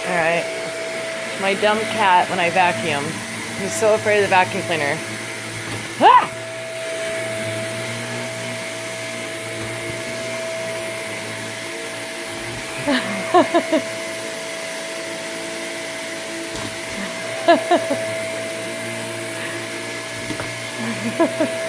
Alright. My dumb cat when I vacuum. He's so afraid of the vacuum cleaner. Ah! Ha ha ha.